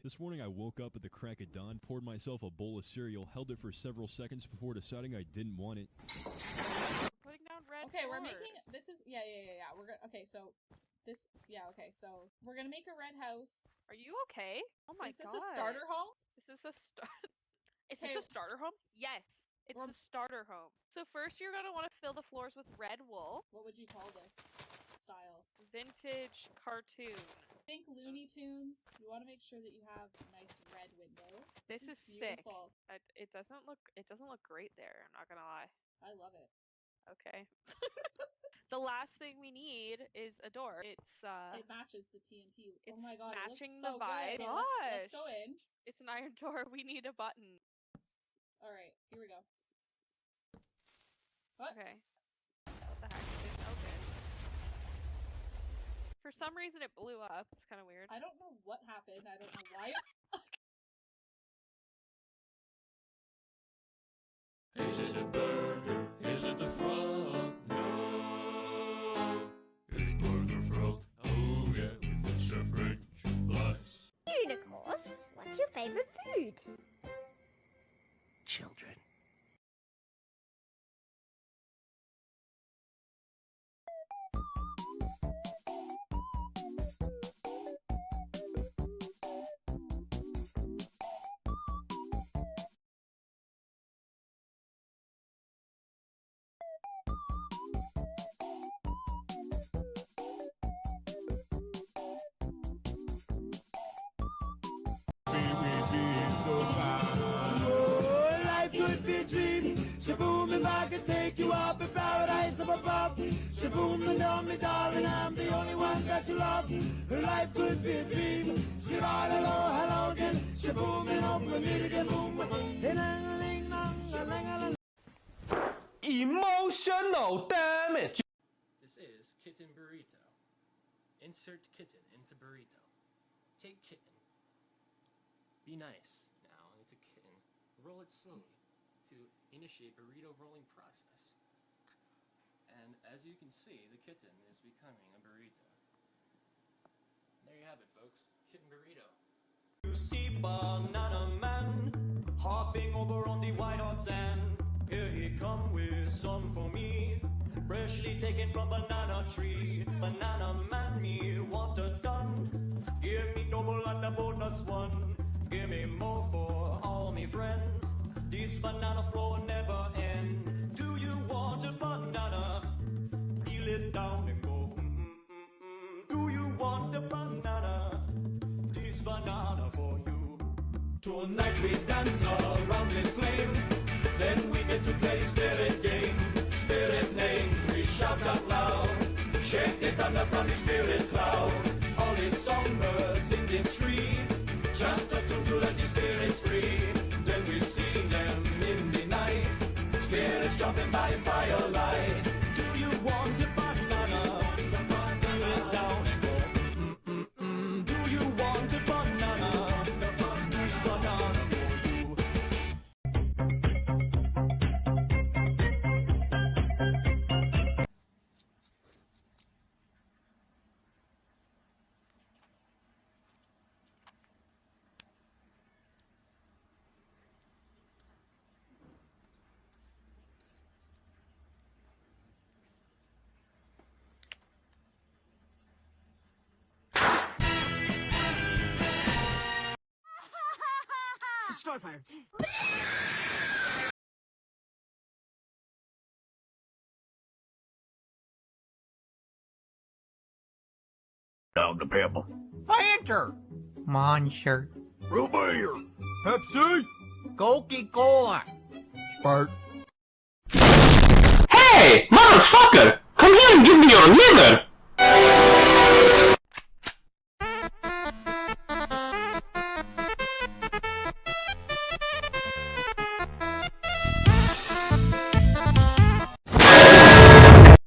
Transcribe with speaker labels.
Speaker 1: This morning I woke up at the crack of dawn, poured myself a bowl of cereal, held it for several seconds before deciding I didn't want it.
Speaker 2: Putting down red
Speaker 3: Okay, we're
Speaker 2: floors.
Speaker 3: making this is yeah. We're gonna so we're gonna make a red house.
Speaker 2: Are you okay? Oh my god.
Speaker 3: Is this a starter home?
Speaker 2: Is this a Is this a starter home? Yes. It's a starter home. So first you're gonna want to fill the floors with red wool.
Speaker 3: What would you call this style?
Speaker 2: Vintage cartoon.
Speaker 3: Think Looney Tunes. You want to make sure that you have nice red windows.
Speaker 2: This is sick. It doesn't look great there, I'm not gonna lie.
Speaker 3: I love it.
Speaker 2: Okay. The last thing we need is a door. It
Speaker 3: matches the TNT.
Speaker 2: It's
Speaker 3: oh my god,
Speaker 2: matching
Speaker 3: it looks
Speaker 2: the
Speaker 3: so
Speaker 2: vibe.
Speaker 3: Good.
Speaker 2: Okay,
Speaker 3: let's go in.
Speaker 2: It's an iron door. We need a button.
Speaker 3: Alright, here we go. What?
Speaker 2: Okay. What the heck? It didn't open. For some reason it blew up. It's kind of weird.
Speaker 3: I don't know what happened. I don't know why.
Speaker 4: Is it a burger? Is it the frog? No, it's burger frog. Oh yeah, with extra French fries.
Speaker 5: Food, of course. What's your favorite food?
Speaker 4: Children. Life could be a dream. Shaboom, if I could take you up in paradise up above. Shaboom, and tell me, darling, I'm the only one that you love. Life could be a dream. Sweetheart, hello again. Shaboom, and hope we meet again. Boom,
Speaker 6: Emotional damage.
Speaker 7: This is kitten burrito. Insert kitten into burrito. Take kitten. Be nice. Now, it's a kitten. Roll it slowly to initiate burrito rolling process. And as you can see, the kitten is becoming a burrito. There you have it, folks. Kitten burrito.
Speaker 6: You see Banana Man hopping over on the white hot sand. Here he come with some for me, freshly taken from banana tree. Banana Man, me want a done. Give me double and a bonus one. Give me more for all me friends. This banana flow never end. Do you want a banana? Peel it down and go. Do you want a banana? This banana for you.
Speaker 4: Tonight we dance around in flame. Then we get to play spirit game. Spirit names we shout out loud. Shake the thunder from the spirit cloud. All these songbirds in the tree chant a tune to let the spirits free. Then we see them in the night. Spirits jumping by firelight.
Speaker 6: Do you want a banana? Peel it down and go. Do you want a banana? This banana for you.
Speaker 5: Starfire.
Speaker 4: Dog the pebble.
Speaker 8: Fanta, Monster,
Speaker 4: Root beer.
Speaker 8: Pepsi, Coca-Cola, Spark.
Speaker 6: Hey, motherfucker! Come here and give me your liver!